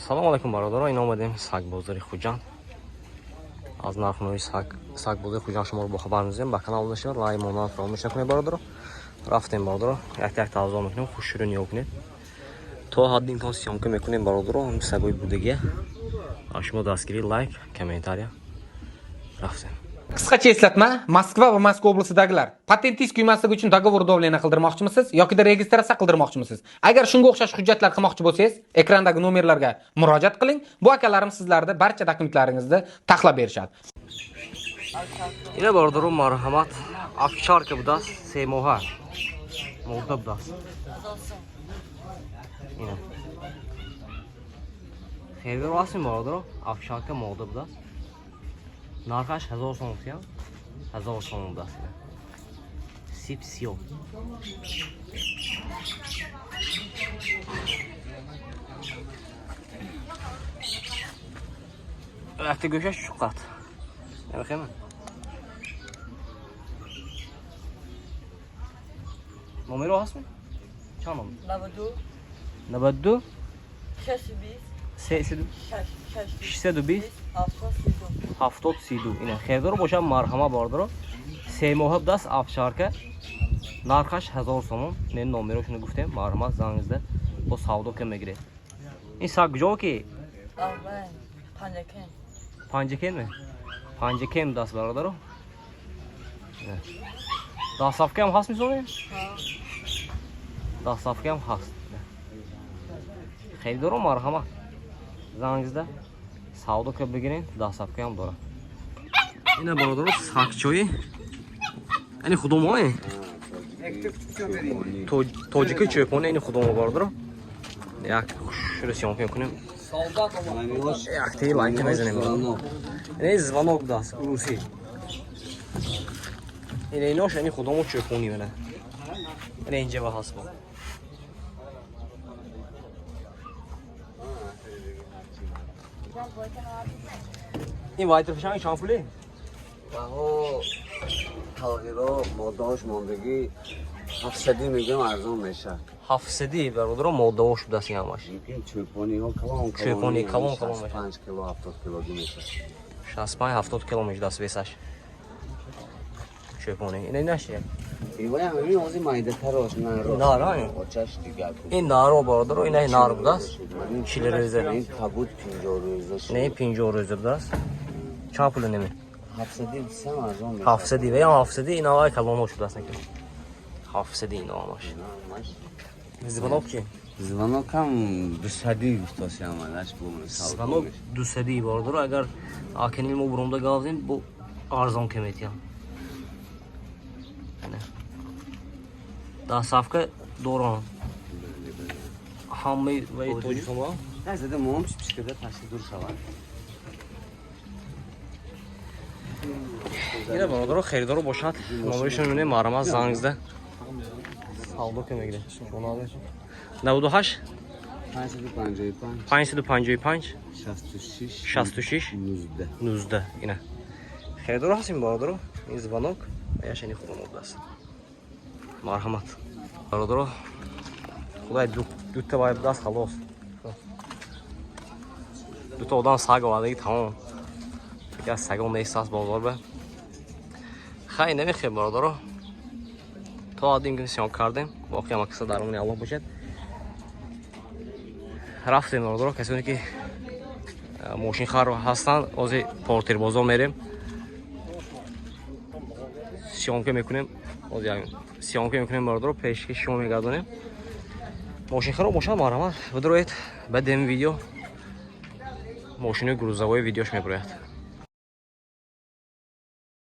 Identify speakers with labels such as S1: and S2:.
S1: Салом алейкум бародаро, ин омадем сагбоздари Хуҷанд. Аз нархнои сагбоздари Хуҷанд шуморо бохабар мезем. Ба канал нишон лайк монан фаромӯш накунед бародаро. Рафтем бародаро, як тавзо мекунем, хушрӯ ниё кунед. То ҳадди имкон сиёмка мекунем бародаро, ҳам сагои будагия. А шумо дастгирӣ, лайк, комментария. Рафтем.
S2: Qisqacha eslatma, Moskva va Moskva oblasidagilar patentingiz kuymasligi uchun dogovor udovleniya qildirmoqchimisiz yoki registratsiya qildirmoqchimisiz? Agar shunga o'xshash hujjatlar qilmoqchi bo'lsangiz, ekrandagi nomerlarga murojaat qiling. Bu akalarim sizlarga barcha dokumentlaringizni taxlab berishadi.
S1: Ина бародаро, марҳамат. Овчарка будаст, 3 моҳа. Молда будаст. Ина. Хейдор ҳастем бародаро, овчарка молда будаст. Нархаш 1000 сом ям. 1000 сом будаст. Сипсио. Якта гӯшаш чуқат. Набахема. Номеро ҳастми? Чанд номер? 92 92 620 70 ина хердор боша марҳама бардаро 3 моҳа будаст овчарка нархаш 1000 сом. Мен номерошуно гуфтем, марҳамат зангизда бо савдо ка мегиред. Ин саг куҷо ки? Панҷакен ме? Панҷакен будаст бародаро. Дастсафка ҳам ҳаст мисоли? Дастсафка ҳам ҳаст. Хердоро марҳамат зангизда савдо ка бигирен, дастсафка ҳам дорад. Ина бародаро сагчои ини худумои тоҷики чӯпони ини худумо бародаро. Як хушро сиёмка мекунем. Як ти лайка мезанем. Ини звонок будаст русӣ. Ина инош ини худумо чӯпони мена. Ина инҷа ва ҳаст бо. این وایت فشنگ چند پولی؟
S3: بها تغییرات مادهاش ماندگی 700 میگم ارزان میشه.
S1: 700 برادر مادهاش بودست این همش.
S3: این چوپانی ها کلام
S1: چوپانی کلام میشه.
S3: 5 کیلو 70 کیلو میشه.
S1: 65 70 کیلو میشه دست ویسش. چوپانی این نشه.
S3: ایوای همین اوزی مایده تراش نارو.
S1: نارو.
S3: آچش دیگه.
S1: این نارو برادر این نارو بودست. چیل روزه.
S3: این کبود 50 روزه.
S1: نه 50 روزه بودست. چند پول نمی؟
S3: 700 سم ارزان میشه.
S1: 700 و یا 700 این آقای کلامش بودست نکرد. 700 این آقاش. Звонок чи?
S3: Звонок هم 200 گفتاسی همانش بومن.
S1: Звонок 200 бародаро, агар акени мо буронда гавзем бо арзон ка метиям. Дастсафка дорам. Ҳамаи вай тоҷикон ба?
S3: نه زده مام چی پیشکده تشکیل دور شود.
S1: ина бародаро херидоро бошад, номеришон мебинем, марҳамат зангизда савдо ка мегиред. 98 555 66 19 ина херидоро ҳастем бародаро. ин звонок яшани худо будаст. марҳамат бародаро, худай дута вай будаст халос. дута одам саг овардаги тамом. як сагон месаст бозор ба. хай намехе бародаро. то адим ки сиём кардем, воқеан максад даромани Аллоҳ бошад. рафтем бародаро, касоне ки мошинхар ҳастанд, ози портер бозор мерем. сиёмка мекунем, ози сиёмка мекунем бародаро, пешки шумо мегардонем. мошинхаро бошад марҳамат, бидроед ба дем видео мошинои грузовое видеош меброяд.